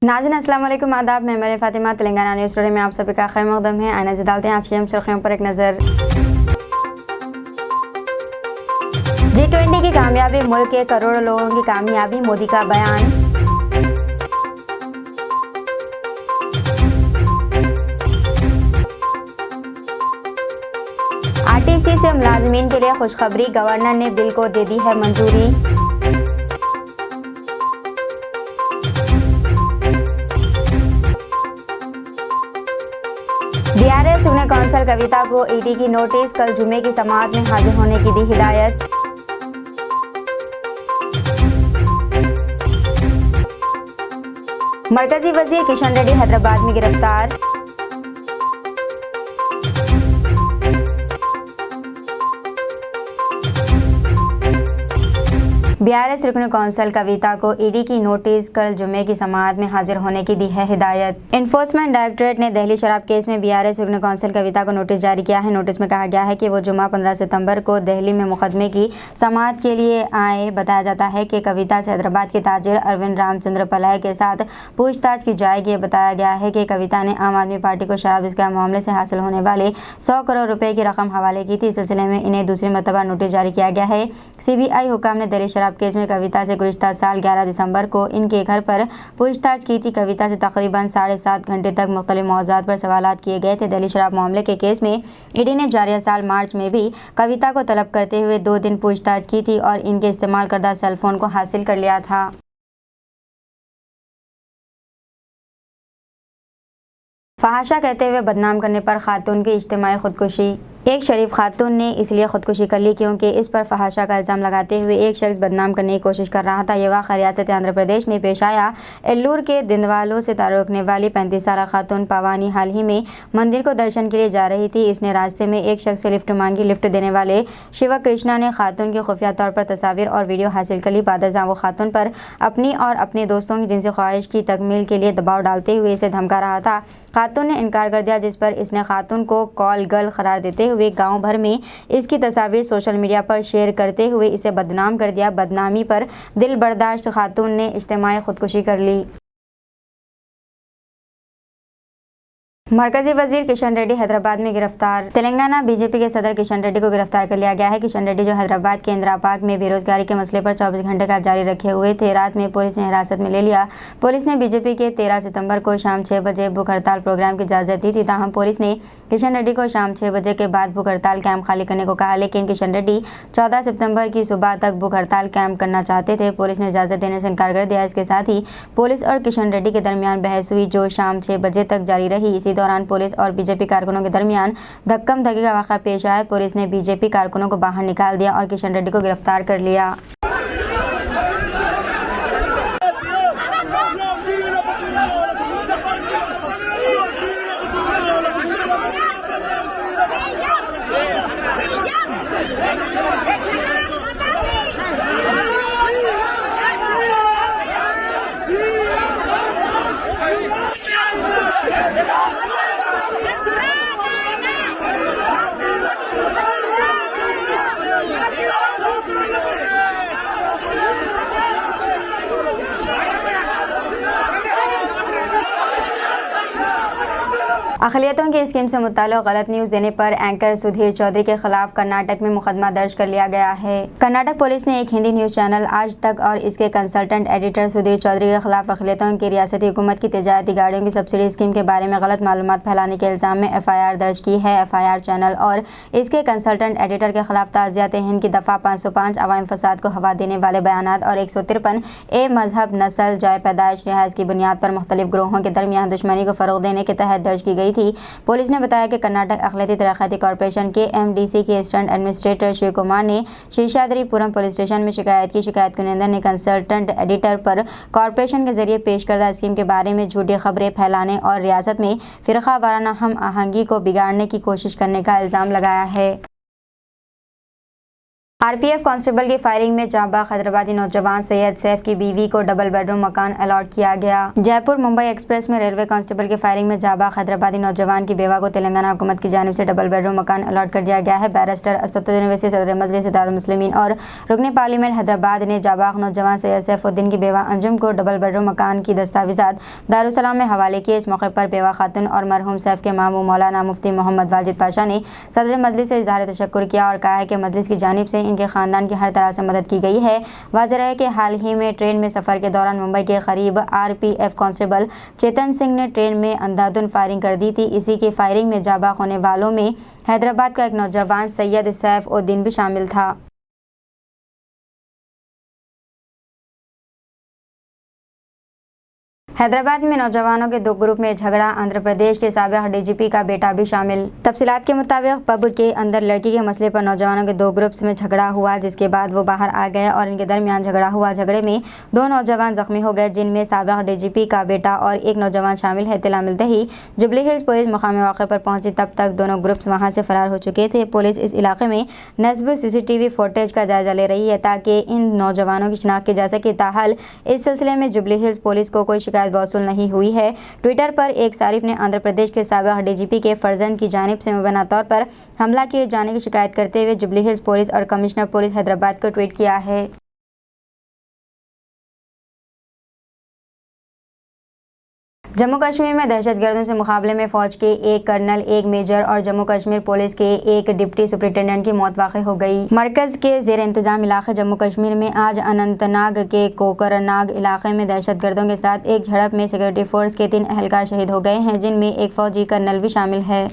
नाज़रीन अस्सलाम वालेकुम, आदाब। मैं मेरे फातिमा तेलंगाना न्यूज़ टुडे में आप सभी का खैर मकदम है। आइए डालते हैं आज की हम सुर्खियों पर एक नज़र। G20 की कामयाबी, मुल्क के करोड़ों लोगों की कामयाबी, मोदी का बयान। RTC से मुलाजिमीन के लिए खुशखबरी, गवर्नर ने बिल को दे दी है मंजूरी। DRS सुन्नी कौंसल कविता को ED की नोटिस, कल जुमे की समाअत में हाजिर होने की दी हिदायत। मरकजी वजीर किशन रेड्डी हैदराबाद में गिरफ्तार। BRS रुकन कौंसल कविता को ED की नोटिस, कल जुमे की समाअत में हाजिर होने की दी है हिदायत। इन्फोर्समेंट डायरेक्टरेट ने दिल्ली शराब केस में BRS रुकन कौंसल कविता को नोटिस जारी किया है। नोटिस में कहा गया है कि वो जुमा 15 सितंबर को दिल्ली में मुकदमे की समाअत के लिए आए। बताया जाता है कि कविता से हैदराबाद के ताजिर अरविंद रामचंद्र पलाय के साथ पूछताछ की जाएगी। बताया गया है कि कविता ने आम आदमी पार्टी को शराब स्कैम मामले से हासिल होने वाले 100 करोड़ रुपए की रकम हवाले की थी। इस सिलसिले में इन्हें दूसरी मरतबा नोटिस जारी किया गया है। CBI हुकाम ने दिल्ली शराब केस में कविता से गुज़िश्ता साल 11 दिसंबर को इनके घर पर पूछताछ की थी। कविता से तकरीबन 7.5 घंटे तक मुख्तलिफ मौज़ूआत पर सवालात किए गए थे। दिल्ली शराब मामले के केस में ED ने जारिया साल मार्च में भी कविता को तलब करते हुए 2 दिन पूछताछ की थी और इनके इस्तेमाल करदा सेलफोन को हासिल कर लिया था। फहाशा कहते हुए बदनाम करने पर खातून की इज्तिमाई खुदकुशी। एक शरीफ खातून ने इसलिए खुदकुशी कर ली क्योंकि इस पर फहाशा का इल्ज़ाम लगाते हुए एक शख्स बदनाम करने की कोशिश कर रहा था। ये वाक़या रियासत आंध्र प्रदेश में पेश आया। एल्लूर के दिंदवालों से ताल्लुक़ रखने वाली 35 साला खातून पवानी हाल ही में मंदिर को दर्शन के लिए जा रही थी। इसने रास्ते में एक शख्स से लिफ्ट मांगी। लिफ्ट देने वाले शिवा कृष्णा ने खातून की खुफिया तौर पर तस्वीर और वीडियो हासिल कर ली। बादशाह वो खातून पर अपनी और अपने दोस्तों की जिनसी ख्वाहिश की तकमील के लिए दबाव डालते हुए इसे धमका रहा था। खातून ने इनकार कर दिया, जिस पर इसने खातून को कॉल गर्ल करार देते हुए गाँव भर में इसकी तस्वीर सोशल मीडिया पर शेयर करते हुए इसे बदनाम कर दिया। बदनामी पर दिल बर्दाश्त खातून ने इज्तिमाई खुदकुशी कर ली। मरकजी वजीर किशन रेड्डी हैदराबाद में गिरफ्तार। तेलंगाना बीजेपी के सदर किशन रेड्डी को गिरफ्तार कर लिया गया है। किशन रेड्डी जो हैदराबाद के इंदिरा पार्क में बेरोजगारी के मसले पर 24 घंटे का जारी रखे हुए थे, रात में पुलिस ने हिरासत में ले लिया। पुलिस ने बीजेपी के 13 सितंबर को शाम 6 बजे भूख हड़ताल प्रोग्राम की इजाज़त दी थी। ताहम पुलिस ने किशन रेड्डी को शाम 6 बजे के बाद भूख हड़ताल कैंप खाली करने को कहा, लेकिन किशन रेड्डी 14 सितंबर की सुबह तक भूख हड़ताल कैंप करना चाहते थे। पुलिस ने इजाज़त देने से इनकार कर दिया। इसके साथ ही पुलिस और किशन रेड्डी के दरमियान बहस हुई जो शाम 6 बजे तक जारी रही। इसी दौरान पुलिस और बीजेपी कारकुनों के दरमियान धक्कम धक्की का वाक़या पेश आया। पुलिस ने बीजेपी कारकुनों को बाहर निकाल दिया और किशन रेड्डी को गिरफ्तार कर लिया। अक़लियतों की स्कीम से मुताल्लिक़ गलत न्यूज़ देने पर एंकर सुधीर चौधरी के खिलाफ कर्नाटक में मुकदमा दर्ज कर लिया गया है। कर्नाटक पुलिस ने एक हिंदी न्यूज़ चैनल आज तक और इसके कंसल्टेंट एडिटर सुधीर चौधरी के खिलाफ अक़लियतों की रियासती हुकूमत की तिजारती गाड़ियों की सब्सिडी स्कीम के बारे में गलत मालूमात फैलाने के इल्ज़ाम में FIR दर्ज की है। FIR चैनल और इसके कंसल्टेंट एडिटर के खिलाफ ताज़ियात हिंद की दफ़ा 505 अवाम फसाद को हवा देने वाले बयानात और 153A मजहब, नस्ल, जाय पैदाइश, रिहाइश की बुनियाद पर मुख्तलिफ ग्रोहों के दरमियान दुश्मनी को फ़रोग़ देने के तहत दर्ज की गई थी। पुलिस ने बताया कि कर्नाटक अक़लियती तरक्याती कॉरपोरेशन के MDC के असिस्टेंट एडमिनिस्ट्रेटर शिव कुमार ने शेषाद्रीपुरम पुलिस स्टेशन में शिकायत की। शिकायत कुनिंदर ने कंसल्टेंट एडिटर पर कॉरपोरेशन के जरिए पेश करदा स्कीम के बारे में झूठी खबरें फैलाने और रियासत में फ़िरक़ा वाराना हम आहंगी को बिगाड़ने की कोशिश करने का इल्ज़ाम लगाया है। आरपीएफ कांस्टेबल की फायरिंग में जांबाज हैदराबादी नौजवान सैयद सैफ की बीवी को डबल बेडरूम मकान अलॉट किया गया। जयपुर मुंबई एक्सप्रेस में रेलवे कांस्टेबल की फायरिंग में जांबाज हैदराबादी नौजवान की बेवा को तेलंगाना हुकूमत की जानिब से डबल बेडरूम मकान अलॉट कर दिया गया है। बैरिस्टर असदुद्दीन ओवैसी सदर मजलिस इत्तेहादुल मुस्लिमीन और रुकन पार्लियामेंट हैदराबाद ने जांबाज नौजवान सैयद सैफुद्दीन की बेवा अंजुम को डबल बेडरूम मकान की दस्तावेजात दारुसलाम में हवाले किए। इस मौके पर बेवा खातून और मरहूम सैफ के मामू मौलाना मुफ्ती मोहम्मद वाजिद पाशा ने सदर मजलिस से इजहार तशक्कुर किया और कहा है कि मजलिस की जानिब से इनके खानदान की हर तरह से मदद की गई है। वाज़ेह है कि हाल ही में ट्रेन में सफ़र के दौरान मुंबई के करीब आरपीएफ कांस्टेबल चेतन सिंह ने ट्रेन में अंधाधुंध फायरिंग कर दी थी। इसी की फायरिंग में जांबाज होने वालों में हैदराबाद का एक नौजवान सैयद सैफुद्दीन भी शामिल था। हैदराबाद में नौजवानों के दो ग्रुप में झगड़ा, आंध्र प्रदेश के साबिक डीजीपी का बेटा भी शामिल। तफसीलात के मुताबिक पब के अंदर लड़की के मसले पर नौजवानों के दो ग्रुप्स में झगड़ा हुआ, जिसके बाद वो बाहर आ गए और इनके दरमियान झगड़ा हुआ। झगड़े में दो नौजवान जख्मी हो गए, जिनमें साबिक डीजीपी का बेटा और एक नौजवान शामिल है। इत्तला मिलते ही जुबली हिल्स पुलिस मकामी मौके पर पहुंची, तब तक दोनों ग्रुप्स वहां से फरार हो चुके थे। पुलिस इस इलाके में नस्ब सीसीटीवी फुटेज का जायजा ले रही है ताकि इन नौजवानों की शिनाख्त की जा सके। ताहाल इस सिलसिले में जुबली हिल्स पुलिस को कोई शिकायत वसूल नहीं हुई है। ट्विटर पर एक सारिफ ने आंध्र प्रदेश के साबिक डीजीपी के फर्जंद की जानिब से मुबैना तौर पर हमला किए जाने की शिकायत करते हुए जुबली हिल्स पुलिस और कमिश्नर पुलिस हैदराबाद को ट्वीट किया है। जम्मू कश्मीर में दहशतगर्दों से मुकाबले में फौज के एक कर्नल, एक मेजर और जम्मू कश्मीर पुलिस के एक डिप्टी सुपरिटेंडेंट की मौत वाक़ई हो गई। मरकज़ के ज़ेर इंतज़ाम इलाके जम्मू कश्मीर में आज अनंतनाग के कोकरनाग इलाके में दहशतगर्दों के साथ एक झड़प में सिक्योरिटी फोर्स के 3 एहलकार शहीद हो गए हैं, जिनमें एक फ़ौजी कर्नल भी शामिल है।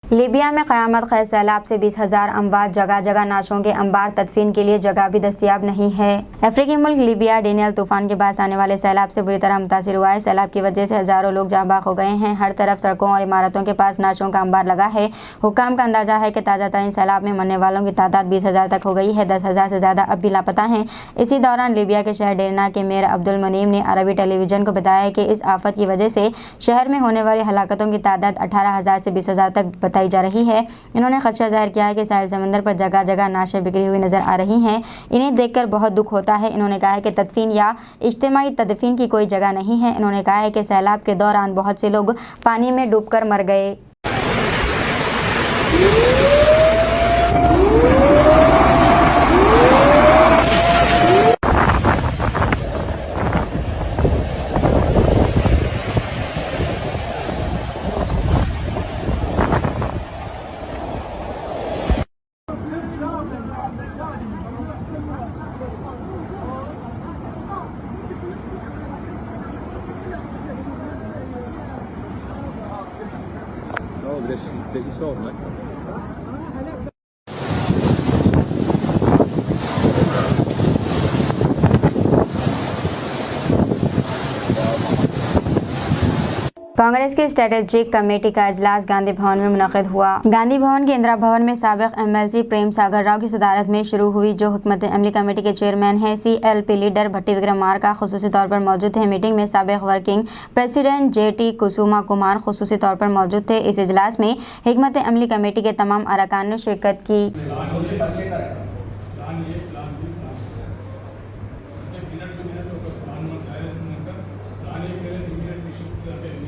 लीबिया में क़यामत ख़ैज़ सैलाब से 20,000 अमवात, जगह जगह नाशों के अंबार, तदफीन के लिए जगह भी दस्तियाब नहीं है। अफ्रीकी मुल्क लीबिया डेनियल तूफ़ान के बाद आने वाले सैलाब से बुरी तरह मुतासिर हुआ है। सैलाब की वजह से हज़ारों लोग जाँबाग हो गए हैं। हर तरफ सड़कों और इमारतों के पास नाशों का अंबार लगा है। हुक्काम का अंदाज़ा है कि ताज़ा तरीन सैलाब में मरने वालों की तादाद 20,000 तक हो गई है। 10,000 से ज़्यादा अब भी लापता हैं। इसी दौरान लीबिया के शहर डेरना के मेयर अब्दुल मुनीम ने अरबी टेलीविज़न को बताया कि इस आफत की वजह से शहर में होने वाली हलाकतों की तादाद 18,000 से 20,000 तक बताई जा रही है। इन्होंने खदशा जाहिर किया है कि साहिल समंदर पर जगह जगह नाशें बिखरी हुई नजर आ रही हैं। इन्हें देखकर बहुत दुख होता है। इन्होंने कहा है कि तदफीन या इज्तिमाई तदफीन की कोई जगह नहीं है। इन्होंने कहा है कि सैलाब के दौरान बहुत से लोग पानी में डूबकर मर गए। Peki sorma. कांग्रेस की स्ट्रेटेजिक कमेटी का इजलास गांधी भवन में मुनक़िद हुआ। गांधी भवन के इंदिरा भवन में साबिक एमएलसी प्रेम सागर राव की सदारत में शुरू हुई, जो हुकूमत अमली कमेटी के चेयरमैन हैं। सीएलपी लीडर भट्टी विक्रमार्का खुसूसी तौर पर मौजूद थे। मीटिंग में साबिक वर्किंग प्रेसिडेंट जेटी कुसुमा कुमार खुसूसी तौर पर मौजूद थे। इस इजलास में हुकूमत अमली कमेटी के तमाम अरकान ने शिरकत की।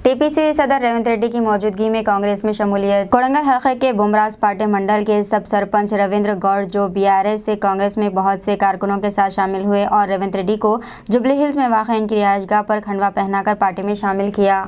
टीपीसी सदर रेवंत रेड्डी की मौजूदगी में कांग्रेस में शमूलियत। कोडंगल हल्के के बुमराज पार्टी मंडल के सब सरपंच रविंद्र गौड़, जो बीआरएस से कांग्रेस में बहुत से कारकुनों के साथ शामिल हुए और रेवंत रेड्डी को जुबली हिल्स में वाक़ इनकी रिहाइशगाह पर खंडवा पहनाकर पार्टी में शामिल किया।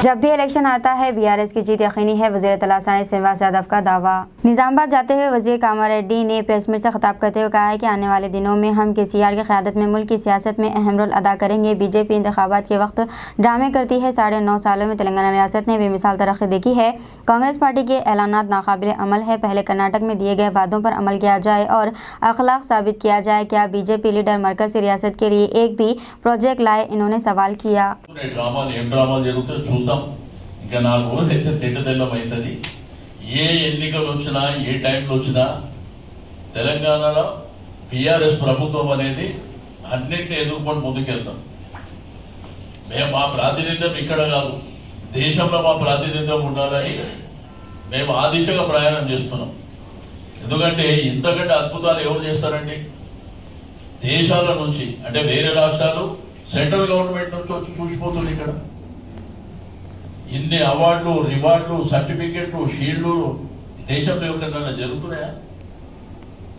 जब भी इलेक्शन आता है बीआरएस की जीत यकीनी है, वजीर तलासानी श्रीनिवास यादव का दावा। निजामाबाद जाते हुए वजीर कामारेड्डी ने प्रेस मीट से खिताब करते हुए कहा है कि आने वाले दिनों में हम केसीआर की क़यादत में मुल्क की सियासत में अहम रोल अदा करेंगे। बीजेपी इंतखाबात के वक्त ड्रामे करती है। 9.5 सालों में तेलंगाना रियासत ने बेमिसाल तरक्की देखी है। कांग्रेस पार्टी के ऐलानात नाकाबिल अमल है। पहले कर्नाटक में दिए गए वादों पर अमल किया जाए और अखलाक साबित किया जाए। क्या बीजेपी लीडर मरकज़ी रियासत के लिए एक भी प्रोजेक्ट लाए? इन्होंने सवाल किया। ఇంకా 4 రోజులు అయితే తెల్లదెల్లం అవుతుంది. ఏ ఎన్నికలు వచ్చినా ఏ టైంలో వచ్చినా తెలంగాణలో టీఆర్ఎస్ ప్రభుత్వం అనేది అన్నింటినీ ఎదుర్కొని ముందుకెళ్తాం. మేము మా ప్రాతినిధ్యం ఇక్కడ కాదు, దేశంలో మా ప్రాతినిధ్యం ఉండాలని మేము ఆ దిశగా ప్రయాణం చేస్తున్నాం. ఎందుకంటే ఇంతకంటే అద్భుతాలు ఎవరు చేస్తారండి? దేశాల నుంచి అంటే వేరే రాష్ట్రాలు సెంట్రల్ గవర్నమెంట్ నుంచి వచ్చి చూసిపోతుంది. ఇక్కడ ఇన్ని అవార్డులు, రివార్డులు, సర్టిఫికెట్లు, షీల్డ్లు దేశంలో ఎవరికైనా జరుగుతున్నాయా?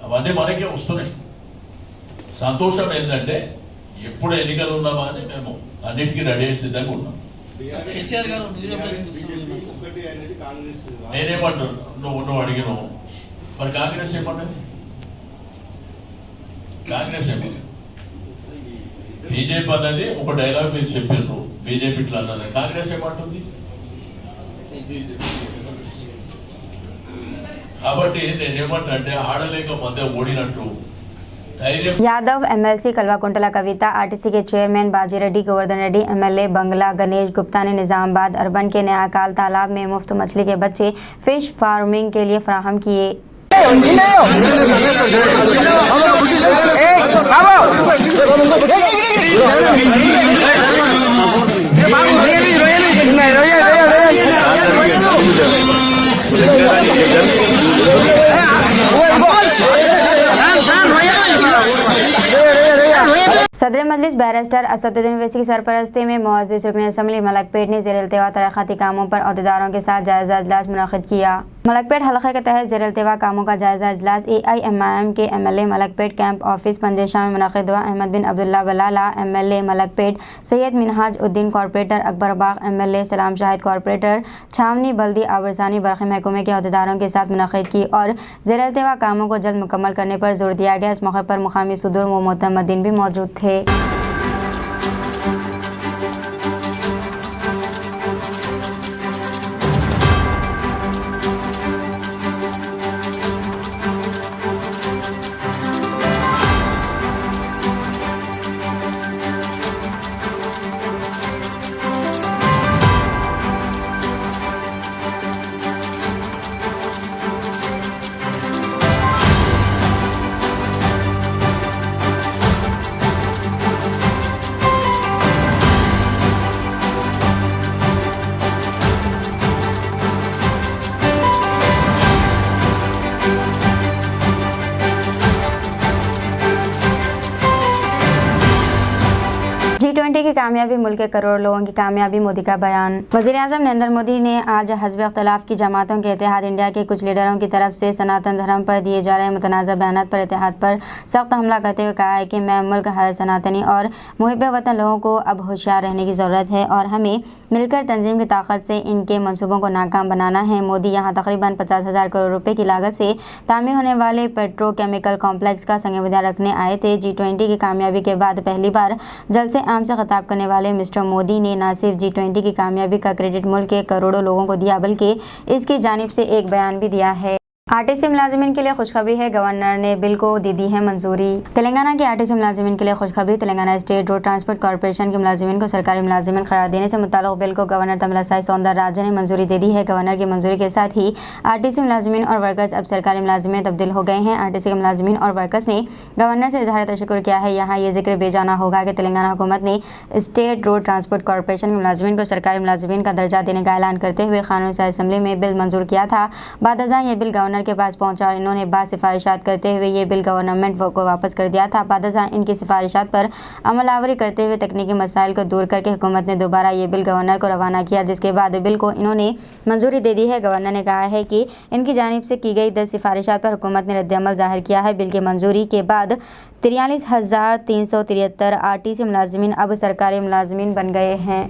అవన్నీ మనకే వస్తున్నాయి. సంతోషం ఏంటంటే ఎప్పుడు ఎన్నికలు ఉన్నామా అని మేము అన్నిటికీ రెడీ సిద్ధంగా ఉన్నాం. నేనేమంటాను, నువ్వు అడిగినావు, మరి కాంగ్రెస్ ఏమన్నది? కాంగ్రెస్ ఏమన్నది? బీజేపీ అన్నది ఒక డైలాగ్ మీరు చెప్పారు, బీజేపీ ఇట్లా అన్నది. కాంగ్రెస్ ఏమంటుంది? కాబట్టి నేనేమంటే ఆడలేక మధ్య ఓడినట్టు यादव एमएलसी कलवाकुंटला कविता, आरटीसी के चेयरमैन बाजी रेड्डी, गोवर्धन रेड्डी, एमएलए बंगला गणेश गुप्ता ने निजामाबाद अर्बन के नयाकाल तालाब में मुफ्त मछली के बच्चे फिश फार्मिंग के लिए फराहम किए। सदर मजलिस बैरिस्टर असदुद्दीन ओवैसी की सरपरस्ती में मुअज़्ज़िज़ रुकन असम्बली मलकपेट ने ज़ेर-ए-इल्तिवा तरक्याती कामों पर अहदेदारों के साथ जायज़ा इजलास मुनक़्क़िद किया। मलकपेट हलक़े के तहत ज़ेर-ए-इल्तिवा कामों का जायज़ा इजलास AIMIM के एमएलए मलकपेट कैंप ऑफिस पंजेशा में मुनक़्क़िद हुआ। अहमद बिन अब्दुल्ला बलाला एमएलए मलकपेट, सैयद मिनहाज उद्दीन कॉर्पोरेटर अकबर बाग एमएलए, सलाम शाहिद कॉर्पोरेटर छावनी बल्दी आबरसानी बरक़ी महकमे के अहदेदारों के साथ मुनक़्क़िद की और ज़ेर-ए-इल्तिवा कामों को जल्द मुकम्मल करने पर जोर दिया गया। इस मौके पर मुक़ामी सुदूर व मुतमद्दिन भी मौजूद थे। G20 की कामयाबी मुल्क के करोड़ लोगों की कामयाबी, मोदी का बयान। वज़ीर-ए-आज़म नरेंद्र मोदी ने आज हज़ब इख्तिलाफ़ की जमातों के इत्तेहाद इंडिया के कुछ लीडरों की तरफ से सनातन धर्म पर दिए जा रहे मुतनाज़ा बयानात पर इत्तेहाद पर सख्त हमला करते हुए कहा है कि मैं मुल्क हर सनातनी और मुहिब्बे वतन लोगों को अब होशियार रहने की ज़रूरत है और हमें मिलकर तंजीम की ताकत से इनके मनसूबों को नाकाम बनाना है। मोदी यहाँ तकरीबन 50,000 करोड़ रुपए की लागत से तामीर होने वाले पेट्रोकेमिकल कॉम्प्लेक्स का संग बुनियाद रखने आए थे। G20 की कामयाबी के बाद पहली बार जलसे आम से खिताब करने वाले मिस्टर मोदी ने न सिर्फ G20 की कामयाबी का क्रेडिट मुल्क के करोड़ों लोगों को दिया बल्कि इसकी जानिब से एक बयान भी दिया है। आरटीसी मुलाजिमीन के लिए खुशखबरी है, गवर्नर ने बिल को दे दी है मंजूरी। तेलंगाना के आरटीसी मुलाजिमीन के लिए खुशखबरी, Telangana state road transport corporation के मुलाजिमीन को सरकारी मुलाजिमीन करार देने से मुताल्लिक़ बिल को गवर्नर तमिलिसाई सौंदरराजन ने मंजूरी दे दी है। गवर्नर की मंजूरी के साथ ही आरटीसी मुलाजिमीन और वर्कर्स अब सरकारी मुलाजिम में तब्दील हो गए हैं। आरटीसी के मुलाजिमीन और वर्कर्स ने गवर्नर से इज़हार तशक्कुर किया है। यहाँ ये जिक्र बेजाना होगा कि तेलंगाना हुकूमत ने स्टेट रोड ट्रांसपोर्ट कॉर्पोरेशन के मुलाजिमीन को सरकारी मुलाजिमीन का दर्जा देने का ऐलान करते हुए कानूनी असम्बली में बिल मंजूर किया था। बादअज़ां ये बिल गवर्नर के पास पहुँचा, इन्होंने बाद सिफारिशात करते हुए ये बिल गवर्नमेंट को वापस कर दिया था। बादअज़ां इनकी सिफारिशात पर अमलावरी करते हुए तकनीकी मसाइल को दूर करके हुकूमत ने दोबारा ये बिल गवर्नर को रवाना किया, जिसके बाद बिल को इन्होंने मंजूरी दे दी है। गवर्नर ने कहा है कि इनकी जानिब से की गई 10 सिफारिशात पर हुकूमत ने रद्द-ए-अमल ज़ाहिर किया है। बिल की मंजूरी के बाद 43,373 आरटीसी मुलाजिमीन अब सरकारी मुलाजिमीन बन गए हैं।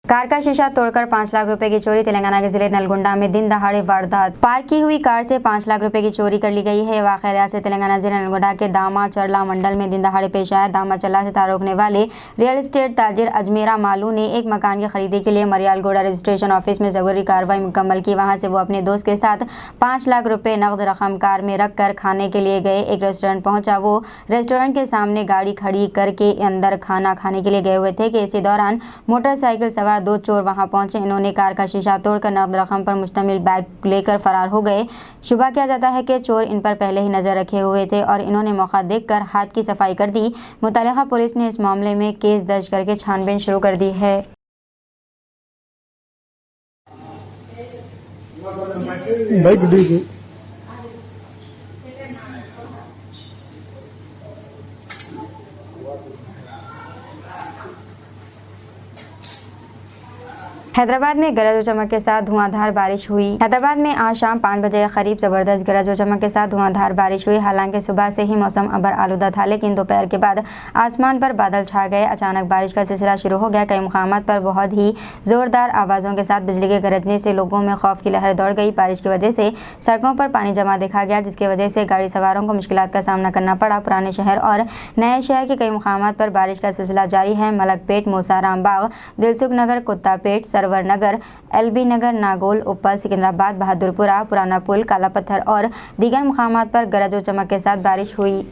कार का शीशा तोड़कर 5 लाख रुपए की चोरी। तेलंगाना के जिले नलगुंडा में दिन दहाड़े वारदात। पार्क की हुई कार से 5 लाख रुपए की चोरी कर ली गई है। वाक़या रियासत तेलंगाना जिले नलगुंडा के दामाचरला मंडल में दिन दहाड़े पेश आया। दामाचरला से ताल्लुक रखने वाले रियल एस्टेट ताजिर अजमेरा मालू ने एक मकान की खरीदी के लिए मरियालगोड़ा रजिस्ट्रेशन ऑफिस में ज़रूरी कार्रवाई मुकम्मल की। वहाँ से वो अपने दोस्त के साथ 5 लाख रुपए नकद रकम कार में रख कर खाने के लिए गए। एक रेस्टोरेंट पहुँचा। वो रेस्टोरेंट के सामने गाड़ी खड़ी करके अंदर खाना खाने के लिए गए हुए थे कि इसी दौरान मोटरसाइकिल सवार 2 चोर वहां पहुंचे। इन्होंने कार का शीशा तोड़कर नकद रकम पर मुश्तमिल बैग लेकर फरार हो गए। शुबा किया जाता है कि चोर इन पर पहले ही नजर रखे हुए थे और इन्होंने मौका देखकर हाथ की सफाई कर दी। मुतल्लिका पुलिस ने इस मामले में केस दर्ज करके छानबीन शुरू कर दी है। हैदराबाद में गरज और चमक के साथ धुआंधार बारिश हुई। हैदराबाद में आज शाम 5 बजे के करीब जबरदस्त गरज और चमक के साथ धुआंधार बारिश हुई। हालांकि सुबह से ही मौसम अबर आलूदा था, लेकिन दोपहर के बाद आसमान पर बादल छा गए। अचानक बारिश का सिलसिला शुरू हो गया। कई मुकामात पर बहुत ही जोरदार आवाज़ों के साथ बिजली के गरजने से लोगों में खौफ की लहर दौड़ गई। बारिश की वजह से सड़कों पर पानी जमा देखा गया, जिसकी वजह से गाड़ी सवारों को मुश्किलात का सामना करना पड़ा। पुराने शहर और नए शहर के कई मुकामात पर बारिश का सिलसिला जारी है। मलकपेट, मूसाराम बाग, दिलसुख नगर, कुत्तापेट, सरवर नगर, एलबी नगर, नागोल, उपल, सिकंदराबाद, बहादुरपुरा, पुराना पुल, काला पत्थर और दीगर मुकामात पर गरज और चमक के साथ बारिश हुई।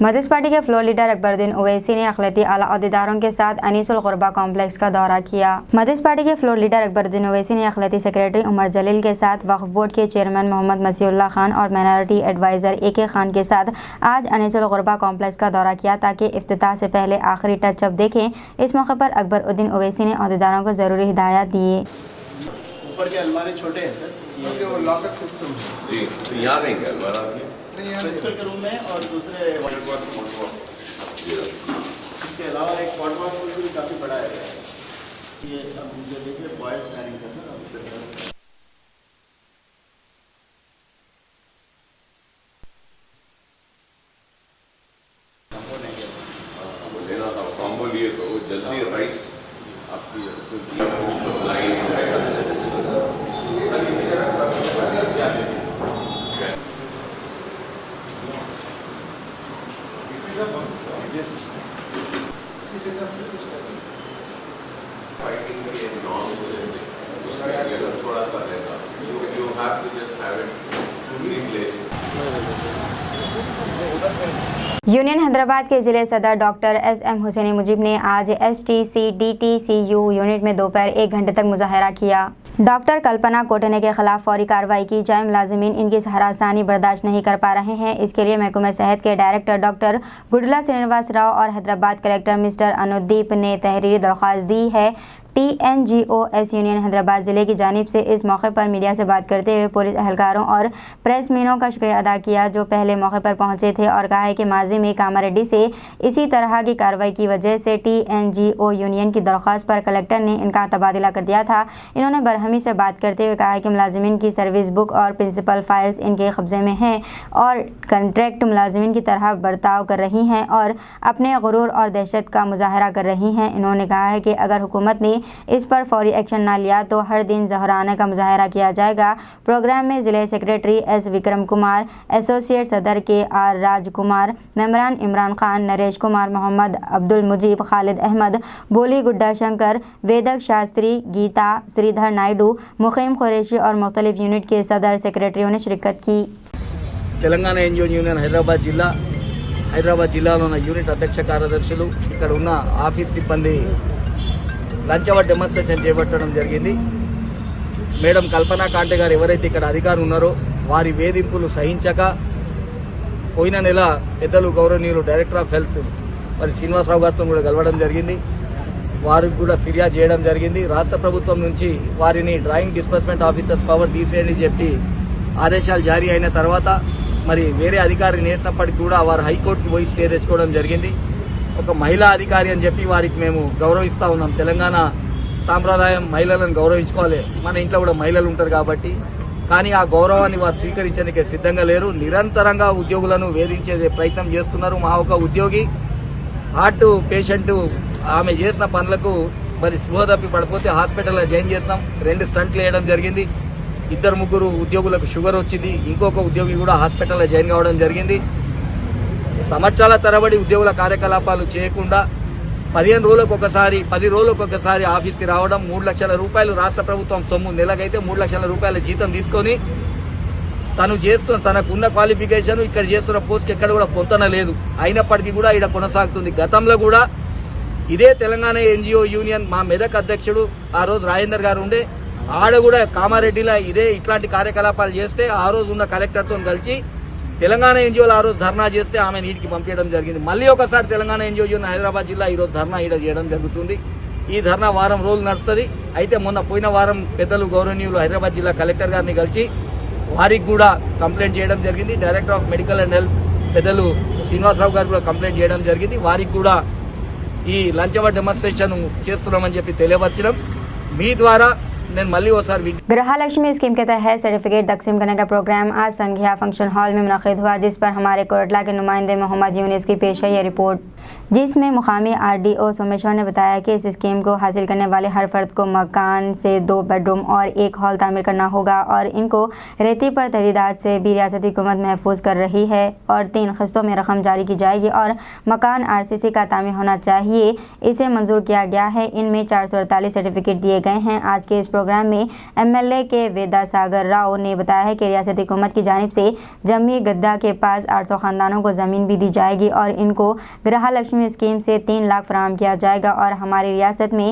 मधेश पार्टी के फ्लोर लीडर अकबरुद्दीन ओवैसी ने अखिलती आला अहदेदारों के साथ अनीसुल गुरबा कॉम्प्लेक्स का दौरा किया। मधेश पार्टी के फ्लोर लीडर अकबरुद्दीन ओवैसी ने अखिलती सेक्रेटरी उमर जलील के साथ वक्फ बोर्ड के चेयरमैन मोहम्मद मसीहुल्लाह खान और माइनॉरिटी एडवाइज़र AK खान के साथ आज अनीसुल गुरबा कॉम्प्लेक्स का दौरा किया ताकि इफ्तिताह से पहले आखिरी टचअप देखें। इस मौके पर अकबरुद्दीन ओवैसी ने अहदेदारों को ज़रूरी हिदायत दिए। ऊपर के अलमारी छोटे हैं सर, ये वो लॉकर सिस्टम है जी, तो यहाँ देंगे अलमारा आपके प्रिंसिपल के रूम में और दूसरे इसके अलावा एक वाटर वॉश भी काफ़ी बड़ा है। ये अब जो देखिए बॉयज स्टैंडिंग का सर लेना था कॉम्बो लिए तो जल्दी राइस आपकी फाइटिंग के लिए थोड़ा सा रहता you have to just have it replace. Union Hyderabad के जिले सदर डॉक्टर SM हुसैनी मुजीब ने आज STC-DTCU यूनिट में दोपहर 1 घंटे तक मुजाहरा किया। डॉक्टर कल्पना कोटने के खिलाफ फौरी कार्रवाई की जाए। मुलाजिमीन इनकी हरासानी बर्दाश्त नहीं कर पा रहे हैं। इसके लिए महकमा सेहत के डायरेक्टर डॉक्टर गुडला श्रीनिवास राव और हैदराबाद कलेक्टर मिस्टर अनुदीप ने तहरीरी दरख्वास्त दी है। TNGOS यूनियन हैदराबाद ज़िले की जानिब से इस मौके पर मीडिया से बात करते हुए पुलिस एहलकारों और प्रेसमैनों का शुक्रिया अदा किया जो पहले मौके पर पहुंचे थे और कहा है कि माजी में कामारेड्डी से इसी तरह की कार्रवाई की वजह से TNGO यूनियन की दरख्वास्त पर कलेक्टर ने इनका तबादला कर दिया था। इन्होंने बरहमी से बात करते हुए कहा कि मुलाजिमीन की सर्विस बुक और प्रिंसिपल फाइल्स इनके कब्जे में हैं और कंट्रैक्ट मुलाजिमीन की तरह बर्ताव कर रही हैं और अपने गुरूर और दहशत का मुजाहरा कर रही हैं। इन्होंने कहा है कि अगर हुकूमत ने इस पर फौरी एक्शन ना लिया तो हर दिन जहराने का मुजाहरा किया जाएगा। प्रोग्राम में ज़िले secretary S Vikram Kumar, associate सदर KR राजकुमार, मेंबरान इमरान खान, नरेश कुमार, मोहम्मद अब्दुल मुजीब, खालिद अहमद, बोली गुड्डा शंकर, वेदक शास्त्री, गीता, श्रीधर नायडू, मुखीम कुरैशी और मुख्तलिफ यूनिट के सदर सेक्रेटरियों ने शिरकत की। తెలంగాణ NGO యూనియన్ హైదరాబాద్ జిల్లాలో ఉన్న యూనిట్ అధ్యక్ష కార్యదర్శులు ఇక్కడ ఉన్న ఆఫీస్ సిబ్బంది లంచ్ అవర్ డెమాన్స్ట్రేషన్ చేపట్టడం జరిగింది. మేడం కల్పనా కాంటే గారు ఎవరైతే ఇక్కడ అధికారులు ఉన్నారో వారి వేధింపులు సహించక పోయిన నెల పెద్దలు గౌరవనీయులు డైరెక్టర్ ఆఫ్ హెల్త్ మరి శ్రీనివాసరావు గారితో కూడా కలవడం జరిగింది. వారికి కూడా ఫిర్యాదు చేయడం జరిగింది. రాష్ట్ర ప్రభుత్వం నుంచి వారిని డ్రాయింగ్ డిస్బర్స్మెంట్ ఆఫీసర్స్ పవర్ తీసేయండి చెప్పి ఆదేశాలు జారీ అయిన తర్వాత మరి వేరే అధికారిని వేసినప్పటికీ కూడా వారు హైకోర్టుకి పోయి స్టే తెచ్చుకోవడం జరిగింది. ఒక మహిళా అధికారి అని చెప్పి వారికి మేము గౌరవిస్తూ ఉన్నాం. తెలంగాణ సాంప్రదాయం మహిళలను గౌరవించుకోవాలి. మన ఇంట్లో కూడా మహిళలు ఉంటారు కాబట్టి, కానీ ఆ గౌరవాన్ని వారు స్వీకరించడానికి సిద్ధంగా లేరు. నిరంతరంగా ఉద్యోగులను వేధించే ప్రయత్నం చేస్తున్నారు. మా ఒక ఉద్యోగి హార్ట్ పేషెంట్ ఆమె చేసిన పనులకు మరి స్పృహ తప్పి పడిపోతే హాస్పిటల్లో జాయిన్ చేసినాం. 2 స్టంట్లు వేయడం జరిగింది. 2-3 ఉద్యోగులకు షుగర్ వచ్చింది. ఇంకొక ఉద్యోగి కూడా హాస్పిటల్లో జాయిన్ కావడం జరిగింది. సంవత్సరాల తరబడి ఉద్యోగుల కార్యకలాపాలు చేయకుండా 15 రోజులకు ఒకసారి 10 రోజులకు ఒకసారి ఆఫీస్కి రావడం, 3 లక్షల రూపాయలు రాష్ట్ర ప్రభుత్వం సొమ్ము, నెలకైతే 3 లక్షల రూపాయల జీతం తీసుకొని తనకున్న క్వాలిఫికేషన్ ఇక్కడ చేస్తున్న పోస్ట్కి ఎక్కడ కూడా పొంతన లేదు. అయినప్పటికీ కూడా ఇక్కడ కొనసాగుతుంది. గతంలో కూడా ఇదే తెలంగాణ ఎన్జిఓ యూనియన్ మా మెదక్ అధ్యక్షుడు ఆ రోజు రాజేందర్ గారు ఉండే, ఆడ కూడా కామారెడ్డిలో ఇట్లాంటి కార్యకలాపాలు చేస్తే ఆ రోజు ఉన్న కలెక్టర్తో కలిసి తెలంగాణ ఎన్జిఓలు ఆ రోజు ధర్నా చేస్తే ఆమె నీటికి పంపించడం జరిగింది. మళ్ళీ ఒకసారి తెలంగాణ ఎన్జిఓ యూనియన్ హైదరాబాద్ జిల్లా ఈరోజు ధర్నా ఈడ చేయడం జరుగుతుంది. ఈ ధర్నా వారం రోజులు నడుస్తుంది. అయితే పోయిన వారం పెద్దలు గౌరవనీయులు హైదరాబాద్ జిల్లా కలెక్టర్ గారిని కలిసి వారికి కూడా కంప్లైంట్ చేయడం జరిగింది. Director of medical and health పెద్దలు శ్రీనివాసరావు గారు కూడా కంప్లైంట్ చేయడం జరిగింది. వారికి కూడా ఈ లంచ్ అవర్ డెమాన్స్ట్రేషన్ చేస్తున్నామని చెప్పి తెలియపరచడం మీ ద్వారా నేను మళ్ళీ ఒకసారి गृहलक्ष्मी स्कीम के तहत सर्टिफिकेट तकसीम करने का प्रोग्राम आज संघिया फंक्शन हॉल में मुनक़िद हुआ, जिस पर हमारे कोटला के नुमाइंदे मोहम्मद यूनिस की पेश है ये रिपोर्ट, जिसमें मुकामी RDO सोमेश्वर ने बताया कि इस स्कीम को हासिल करने वाले हर फर्द को मकान से 2 बेडरूम और 1 हॉल तामीर करना होगा और इनको रेती पर तहदीदात से भी रियासती हुकूमत महफूज कर रही है और 3 किस्तों में रकम जारी की जाएगी और मकान RCC का तामीर होना चाहिए, इसे मंजूर किया गया है। इनमें 448 सर्टिफिकेट दिए गए हैं। आज के इस प्रोग्राम में MLA के वेदा सागर राव ने बताया है कि रियासती हुकूमत की जानिब से जमी गद्दा के पास 800 ख़ानदानों को ज़मीन भी दी जाएगी और इनको गृहलक्ष्मी स्कीम से 3 लाख फराहम किया जाएगा और हमारी रियासत में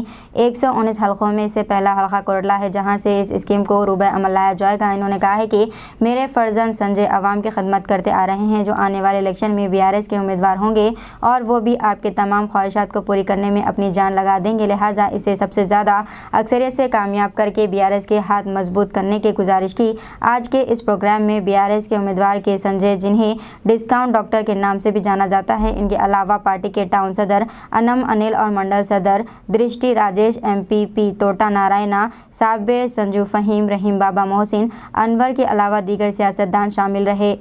119 हल्कों में से पहला हल्का कोटला है जहां से इस स्कीम को रूबे अमल लाया जाएगा। इन्होंने कहा है कि मेरे फर्जंद संजय अवाम की खिदमत करते आ रहे हैं जो आने वाले इलेक्शन में BRS के उम्मीदवार होंगे और वो भी आपके तमाम ख्वाहिशात को पूरी करने में अपनी जान लगा देंगे, लिहाजा इसे सबसे ज़्यादा अक्सरियत से कामयाब करके BRS के हाथ मजबूत करने की गुजारिश की। आज के इस प्रोग्राम में BRS के उम्मीदवार के संजय, जिन्हें डिस्काउंट डॉक्टर के नाम से भी जाना जाता है, इनके अलावा पार्टी के टाउन सदर अनम अनिल और मंडल सदर दृष्टि राजेश, MPP तोटा नारायणा, साबिर, संजू फहीम, रहीम बाबा मोहसिन, अनवर के अलावा दीगर सियासतदान शामिल रहे।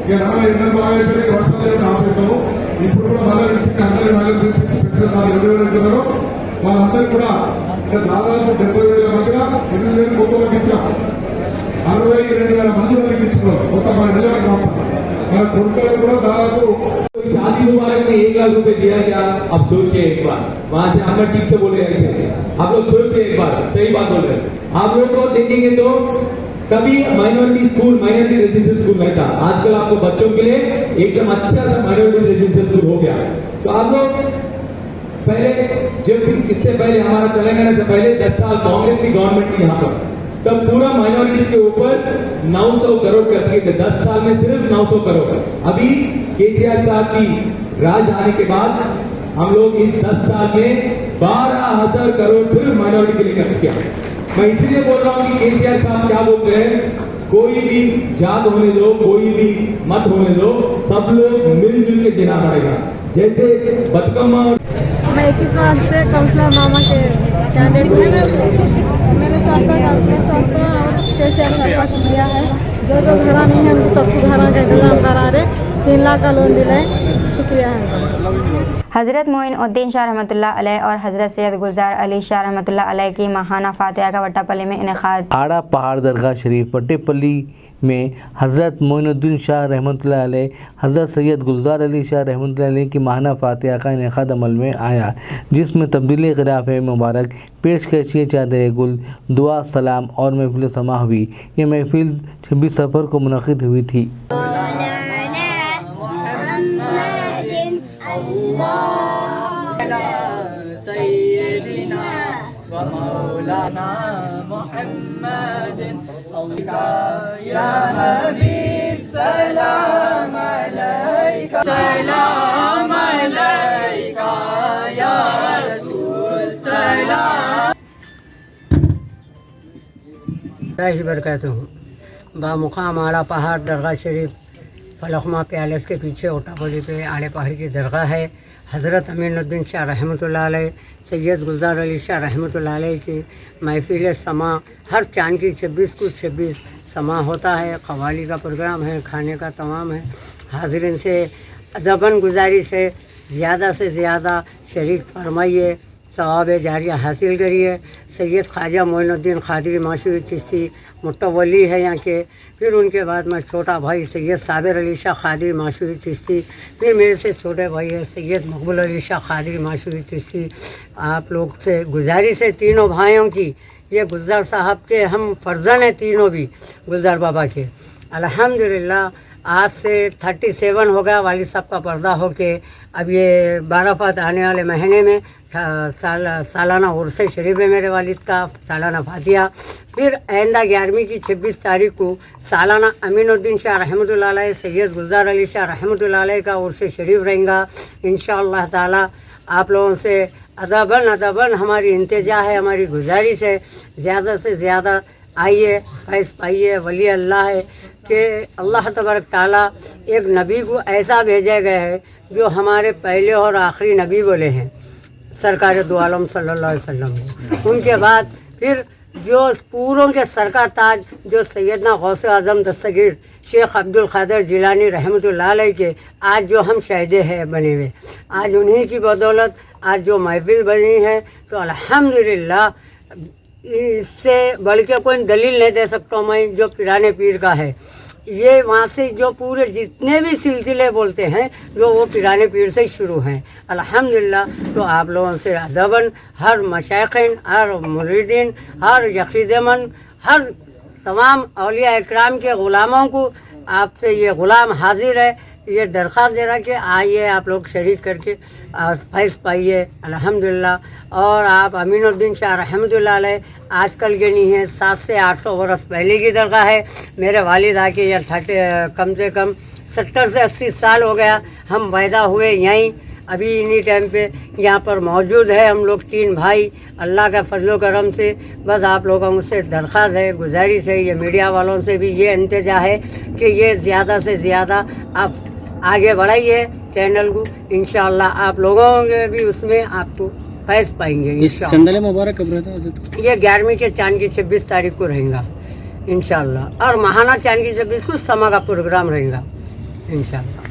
ఇక 42 బాగా వర్షాలు ఆపేశాము. ఇప్పుడు కూడా మళ్ళీ అందరి మళ్ళీ పిలిపించి పెంచుతున్నారు. ఎవరెవరు వాళ్ళందరూ కూడా దాదాపు 70,000 మధ్యన 8,000 కొత్తలకు ఇచ్చాం. 62,000 మంది వరకు ఇచ్చుకున్నాం. కొత్త మన నిజానికి మన కొడుకులు కూడా దాదాపు शादी मुबारक में 1 लाख रुपए दिया गया। अब सोचिए एक बार, वहां से हम ठीक से बोले ऐसे आप लोग सोचिए एक बार, सही बात बोल रहे हैं आप लोग को देखेंगे तो कभी minority school, minority residential school नहीं था, आजकल आपको बच्चों के लिए एकदम अच्छा सा माइनॉरिटी रेजिडेंशियल स्कूल हो गया। तो आप लोग पहले जब इससे पहले हमारा तेलंगाना से पहले 10 साल कांग्रेस की गवर्नमेंट थी यहाँ पर, तब पूरा माइनॉरिटीज के ऊपर 900 करोड़ खर्च किए थे। 10 साल में सिर्फ 900 करोड़। अभी केसीआर साहब की राज आने के बाद हम लोग इस 10 साल में 12,000 करोड़ सिर्फ माइनॉरिटी के लिए खर्च किया। मैं इसलिए बोल रहा हूँ कि केसीआर साहब क्या बोलते हैं, कोई भी जात होने दो, कोई भी मत होने दो, सब लोग मिलजुल के जीना पड़ेगा। जैसे बतकम्मा मैं 21 मार्च से काउंसलर मामा के कैंडिडेट हूँ। मेरे साथ का काउंसलर सबका और केसीआर साहब का शुक्रिया है। जो जो घरा नहीं है उनको सबको घरा का इंतजाम करा रहे, 3 लाख का लोन दिलाए, शुक्रिया है। हज़रत मोइनुद्दीन शाह रहमतुल्लाह अलैह और हज़रत सैयद गुलजार अली शाह रहमतुल्लाह अलैह की माहाना फातिहा का वट्टापल्ली में इनेकाद। आड़ा पहाड़ दरगाह शरीफ वट्टेपल्ली में हज़रत मोइनुद्दीन शाह रहमतुल्लाह अलैह, हज़रत सैयद गुलजार अली शाह रहमतुल्लाह अलैह की माहाना फातिहा का इनेकाद अमल में आया, जिसमें तब्दीली ख़िलाफ़ मुबारक, पेश कशिए चादर गुल, दुआ सलाम और महफिल समा हुई। ये महफिल 26 सफ़र को मुनक़िद हुई थी। मौलाना मोहम्मद बरकatuh बामुकाम आड़ा पहाड़ दरगाह शरीफ फलखमा पैलेस के पीछे ओटापोली पे आड़े पहाड़ की दरगाह है। हज़रत अमीनुद्दीन शाह रहमतुल्लाह अलैह, सैयद गुलजार अली शाह रहमतुल्लाह अलैह की महफिल समा हर चांद की 26 को 26 समा होता है। कव्वाली का प्रोग्राम है, खाने का तमाम है। हाज़रीन से अदबन गुजारी से ज़्यादा शरीक फरमाइए, सवाब जारिया हासिल करिए। सैयद ख्वाजा मोइनुद्दीन क़ादरी माशूरी चिश्ती मुतवली है यहाँ के। फिर उनके बाद में छोटा भाई सैयद साबिर अली शाह क़ादरी माशूरी चिश्ती, फिर मेरे से छोटे भाई है सैयद मकबूल अली शाह क़ादरी माशूरी चिश्ती। आप लोग से गुजारिश है तीनों भाइयों की, ये गुलजार साहब के हम फर्जन हैं तीनों भी गुलजार बाबा के। अल्हम्दुलिल्लाह आज से 37 हो गया वालिद साहब का पर्दा होके। अब ये बाराफत आने वाले महीने में सालाना उर्स शरीफ है मेरे वालिद का, सालाना फातिहा। फिर आइंदा 11वीं की 26 तारीख को सालाना अमीनुद्दीन शाह रहमतुल्लाह अलैह, सैयद गुलजार अली शाह रहमतुल्लाह अलैह का उर्स शरीफ रहेगा इंशाअल्लाह ताला। आप लोगों से अदबन हमारी इंतजा है, हमारी गुजारिश है ज़्यादा से ज़्यादा आइए, फैज़ पाइए। वली अल्लाह है कि अल्लाह तबारक ताला एक नबी को ऐसा भेजा गया है जो हमारे पहले और आखिरी नबी बोले हैं सरकार दो आलम सल्लल्लाहु अलैहि वसल्लम। उनके बाद फिर जो पूरों के सरका ताज जो सैयदना गौसे आज़म दस्तगीर शेख अब्दुल क़ादिर जिलानी रहमतुल्लाह अलैह के आज जो हम शहीदे हैं बने हुए, आज उन्हीं की बदौलत आज जो महफिल बनी है, तो अल्हम्दुलिल्लाह इससे बढ़ के कोई दलील नहीं दे सकता मैं जो पिराने पीर का है। ये वहाँ से जो पूरे जितने भी सिलसिले बोलते हैं जो वो पिराने पीर से शुरू हैं अल्हम्दुलिल्लाह। तो आप लोगों से अदबन हर मशाइखिन, हर मुरीदीन, हर यकीदमन, हर तमाम औलिया इकराम के ग़ुलामों को आपसे ये ग़ुलाम हाजिर है, ये दरख्वास्त दे रहा कि आइए आप लोग शरीक करके फैज़ पाइए अल्हम्दुलिल्लाह। और आप अमीनुद्दीन शाह रहमतुल्लाह अलैह आजकल के नहीं है, 700 से 800 बरस पहले की दरगाह है। मेरे वालिद आके यहाँ कम से कम 70 से 80 साल हो गया, हम पैदा हुए यहीं, अभी इन्हीं टाइम पे यहाँ पर मौजूद है हम लोग 3 भाई अल्लाह का फजलो करम से। बस आप लोगों से दरख्वास्त है, गुजारिश है, ये मीडिया वालों से भी ये इंतजा है कि ये ज़्यादा से ज़्यादा आप आगे बढ़ाइए चैनल को। इंशाअल्लाह आप लोगों के भी उसमें आपको फैज़ पाएंगे इंशाअल्लाह। मुबारक कब रहता है? ये 11वीं के चांद की 26 तारीख को रहेगा इंशाअल्लाह, और महाना चांद की 26 को समा का प्रोग्राम रहेगा इंशाअल्लाह।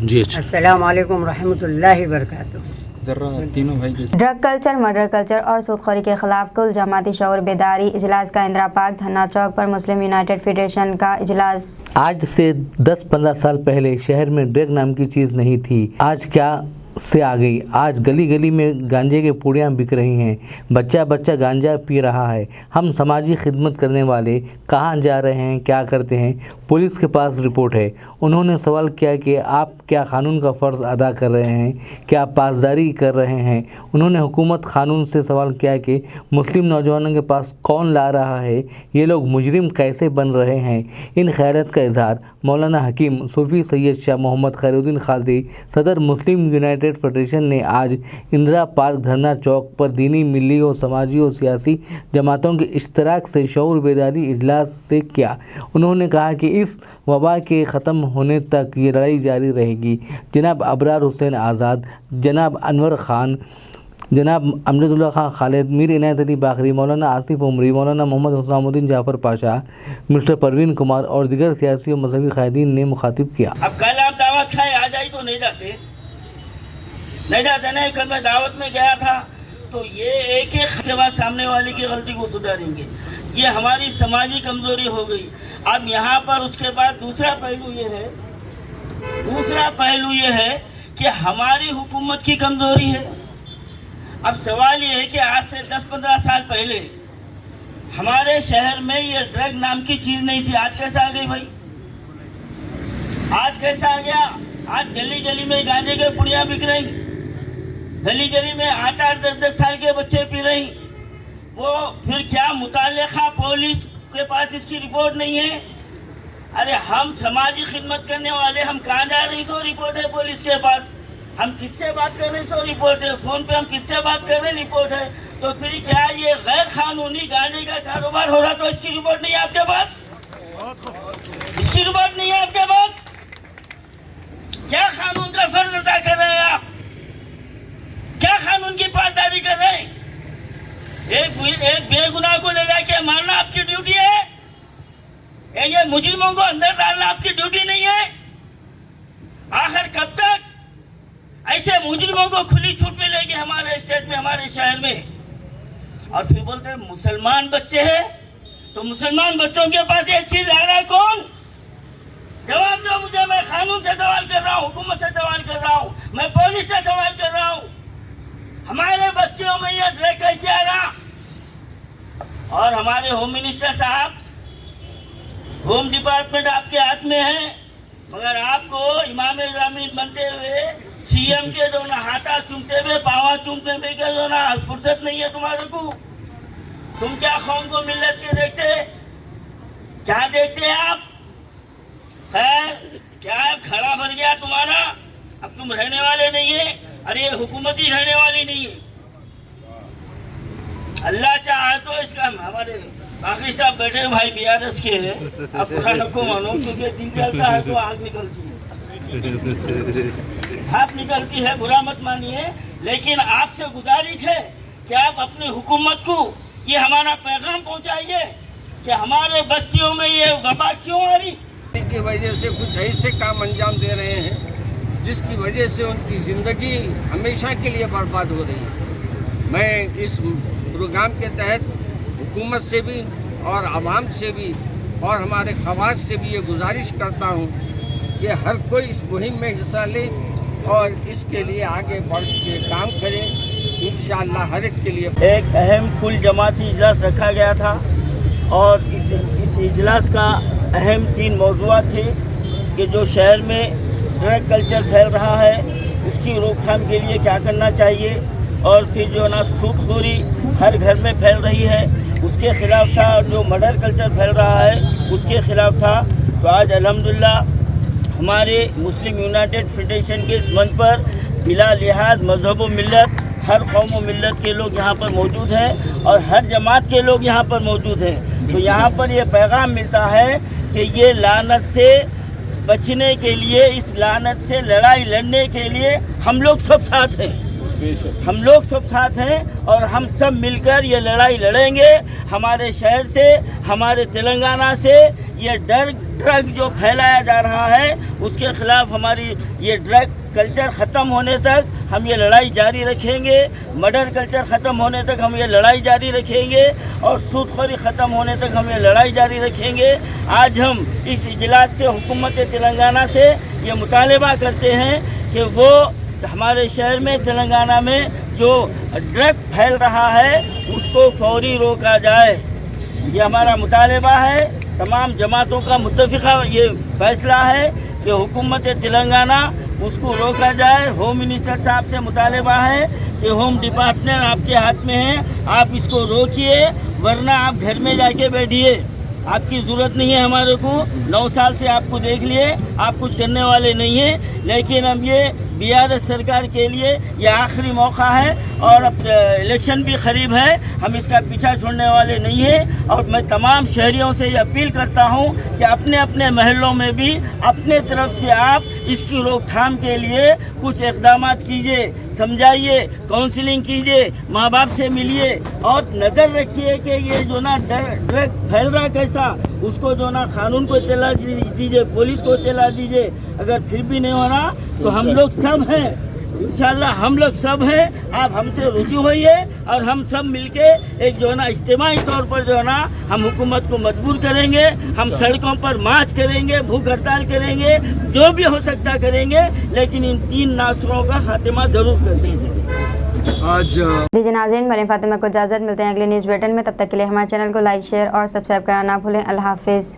जी अच्छा। अस्सलाम वालेकुम रहमतुल्लाहि बरकातुहू। तीनों भाई ड्रग कल्चर, मर्डर कल्चर और सूदखोरी के खिलाफ कुल जमाती शऊर बेदारी इजलास का इंदिरा पार्क धन्ना चौक पर मुस्लिम यूनाइटेड फेडरेशन का इजलास। आज से 10-15 साल पहले शहर में ड्रग नाम की चीज़ नहीं थी, आज क्या से आ गई। आज गली गली में गांजे के पुड़ियाँ बिक रही हैं, बच्चा बच्चा गांजा पी रहा है। हम समाजी खिदमत करने वाले कहाँ जा रहे हैं, क्या करते हैं? पुलिस के पास रिपोर्ट है। उन्होंने सवाल किया कि आप क्या कानून का फ़र्ज़ अदा कर रहे हैं, क्या पासदारी कर रहे हैं? उन्होंने हुकूमत कानून से सवाल किया कि मुस्लिम नौजवानों के पास कौन ला रहा है, ये लोग मुजरिम कैसे बन रहे हैं। इन ख़यालात का इजहार मौलाना हकीम सूफ़ी सैयद शाह मोहम्मद खैरुद्दीन क़ादरी सदर मुस्लिम यूनाइटेड फेडरेशन ने आज इंदिरा पार्क धरना चौक पर दीनी, मिली और समाजी और सियासी जमातों के इश्तराक से शऊर बेदारी इजलास से किया। उन्होंने कहा कि इस वबा के ख़त्म होने तक ये लड़ाई जारी रहेगी। जनाब अबरार हुसैन आज़ाद, जनाब अनवर ख़ान, जनाब अमजदुल्ला खां खालिद, मीर इनायत अली बाकरी, मौलाना आसिफ उमरी, मौलाना मोहम्मद हुसैनुद्दीन जाफ़र पाशा, मिस्टर परवीन कुमार और दीगर सियासी और मजहबी क़ायदीन ने मुखातिब किया। अब कल आप दावत खाए आ जाए तो नहीं जाते नहीं। कल मैं दावत में गया था तो ये एक के बाद सामने वाले की गलती को सुधारेंगे, ये हमारी समाजी कमजोरी हो गई। अब यहाँ पर उसके बाद दूसरा पहलू ये है कि हमारी हुकूमत की कमजोरी है। अब सवाल ये है कि आज से 10-15 साल पहले हमारे शहर में ये ड्रग नाम की चीज नहीं थी, आज कैसा आ गई भाई? आज कैसा आ गया? आज गली गली में गांजे के पुड़ियाँ बिक रही, गली गली में 8-8, 10-10 साल के बच्चे पी रही। वो फिर क्या मुतालिका पुलिस आपके पास इसकी रिपोर्ट नहीं है? अरे हम समाजी खिदमत करने वाले, हम कहाँ जा रहे हैं सो रिपोर्ट है पुलिस के पास। हम किससे बात कर रहे हैं सो रिपोर्ट है। फोन पे हम किससे बात कर रहे हैं रिपोर्ट है। तो फिर क्या ये गैर कानूनी गांजे का कारोबार हो रहा तो इसकी रिपोर्ट नहीं है आपके पास? इसकी रिपोर्ट नहीं है आपके पास? क्या कानून का फर्ज अदा कर रहे हैं आप? क्या कानून की पासदारी कर रहे हैं? एक बेगुनाह को ले जाके मारना आपकी ड्यूटी है? ये मुजरिमों को अंदर डालना आपकी ड्यूटी नहीं है? आखिर कब तक ऐसे मुजरिमों को खुली छूट मिलेगी हमारे स्टेट में, हमारे शहर में? और फिर बोलते हैं मुसलमान बच्चे हैं, तो मुसलमान बच्चों के पास ये चीज ला रहा है कौन? जवाब दो मुझे। मैं कानून से सवाल कर रहा हूँ, हुकूमत से सवाल कर रहा हूँ, मैं पुलिस से सवाल कर रहा हूँ। हमारे बस्तियों में ये ड्रग कैसे आ रहा? और हमारे होम मिनिस्टर साहब, होम डिपार्टमेंट आपके हाथ में है, मगर आपको इमाम ज़मीन बनते हुए सीएम के जो ना हाथा चूमते हुए, पावा चूमते हुए के जो ना फुर्सत नहीं है तुम्हारे को। तुम क्या कौम को मिल्लत के देखते, क्या देखते हैं आप? खैर, क्या खड़ा भर गया तुम्हारा? अब तुम रहने वाले नहीं है। अरे हुकूमत ही रहने वाली नहीं है। अल्लाह चाहे तो इसका, हमारे बाकी साहब बैठे भाई बीआरएस के हैं, आप पुराना को मानो, क्योंकि दिन चलता है तो आग निकलती है, भाप निकलती है, बुरा मत मानिए। लेकिन आपसे गुजारिश है कि आप अपनी हुकूमत को ये हमारा पैगाम पहुंचाइए कि हमारे बस्तियों में ये वबा क्यों आ रही, की वजह से कुछ ऐसे काम अंजाम दे रहे हैं जिसकी वजह से उनकी ज़िंदगी हमेशा के लिए बर्बाद हो रही है। मैं इस प्रोग्राम के तहत हुकूमत से भी और आवाम से भी और हमारे खवास से भी ये गुजारिश करता हूँ कि हर कोई इस मुहिम में हिस्सा ले और इसके लिए आगे बढ़ के काम करे। इंशाअल्लाह हर एक के लिए एक अहम कुल जमाती इजलास रखा गया था और इस इजलास का अहम 3 मौज़ूआत थे कि जो शहर में ड्रग कल्चर फैल रहा है उसकी रोकथाम के लिए क्या करना चाहिए, और फिर जो ना सूदखोरी हर घर में फैल रही है उसके खिलाफ था, जो मर्डर कल्चर फैल रहा है उसके खिलाफ था। तो आज अल्हम्दुलिल्लाह हमारे मुस्लिम यूनाइटेड फेडरेशन के इस मंच पर बिला लिहाज मजहब व मिल्लत, हर कौम व मिल्लत के लोग यहाँ पर मौजूद हैं और हर जमात के लोग यहाँ पर मौजूद हैं। तो यहाँ पर ये पैगाम मिलता है कि ये लानत से बचने के लिए, इस लानत से लड़ाई लड़ने के लिए हम लोग सब साथ हैं, हम लोग सब साथ हैं और हम सब मिलकर ये लड़ाई लड़ेंगे। हमारे शहर से, हमारे तेलंगाना से ये ड्रग जो फैलाया जा रहा है उसके खिलाफ हमारी ये ड्रग कल्चर ख़त्म होने तक हम ये लड़ाई जारी रखेंगे। मर्डर कल्चर ख़त्म होने तक हम ये लड़ाई जारी रखेंगे और सूदखोरी ख़त्म होने तक हम ये लड़ाई जारी रखेंगे। आज हम इस इजलास से हुकूमत तेलंगाना से ये मुतालबा करते हैं कि वो हमारे शहर में, तेलंगाना में जो ड्रग फैल रहा है उसको फौरी रोका जाए। ये हमारा मुतालबा है, तमाम जमातों का मुत्तफ़िक़ा ये फैसला है कि हुकूमत तेलंगाना उसको रोका जाए। होम मिनिस्टर साहब से मुतालबा है कि होम डिपार्टमेंट आपके हाथ में है, आप इसको रोकिए, वरना आप घर में जाके बैठिए, आपकी ज़रूरत नहीं है हमारे को। 9 साल से आपको देख लिए, आप कुछ करने वाले नहीं हैं। लेकिन अब ये बीआरएस सरकार के लिए ये आखिरी मौका है और अब इलेक्शन भी करीब है, हम इसका पीछा छोड़ने वाले नहीं हैं। और मैं तमाम शहरियों से ये अपील करता हूँ कि अपने अपने महलों में भी अपने तरफ से आप इसकी रोकथाम के लिए कुछ इक़दाम कीजिए, समझाइए, काउंसलिंग कीजिए, माँ बाप से मिलिए और नज़र रखिए कि ये जो ना ड्रग फैल रहा कैसा, उसको जो ना कानून को इत्तला दीजिए, पुलिस को इत्तला दीजिए। अगर फिर भी नहीं हो रहा तो हम लोग सब हैं, इंशाल्लाह हम लोग सब हैं। आप हमसे रुजू होइए और हम सब मिलके एक जो है ना इज्तिमाई तौर पर जो है ना हम हुकूमत को मजबूर करेंगे। हम सड़कों पर मार्च करेंगे, भूख हड़ताल करेंगे, जो भी हो सकता करेंगे, लेकिन इन 3 नासरों का खात्मा जरूर कर दीजिए। आज दीजिए नाज़रीन, मरीम फातिमा को इजाज़त, मिलते हैं अगले न्यूज़ बुलेटिन में। तब तक के लिए हमारे चैनल को लाइक, शेयर और सब्सक्राइब करना ना भूलें। अल्लाह हाफिज़।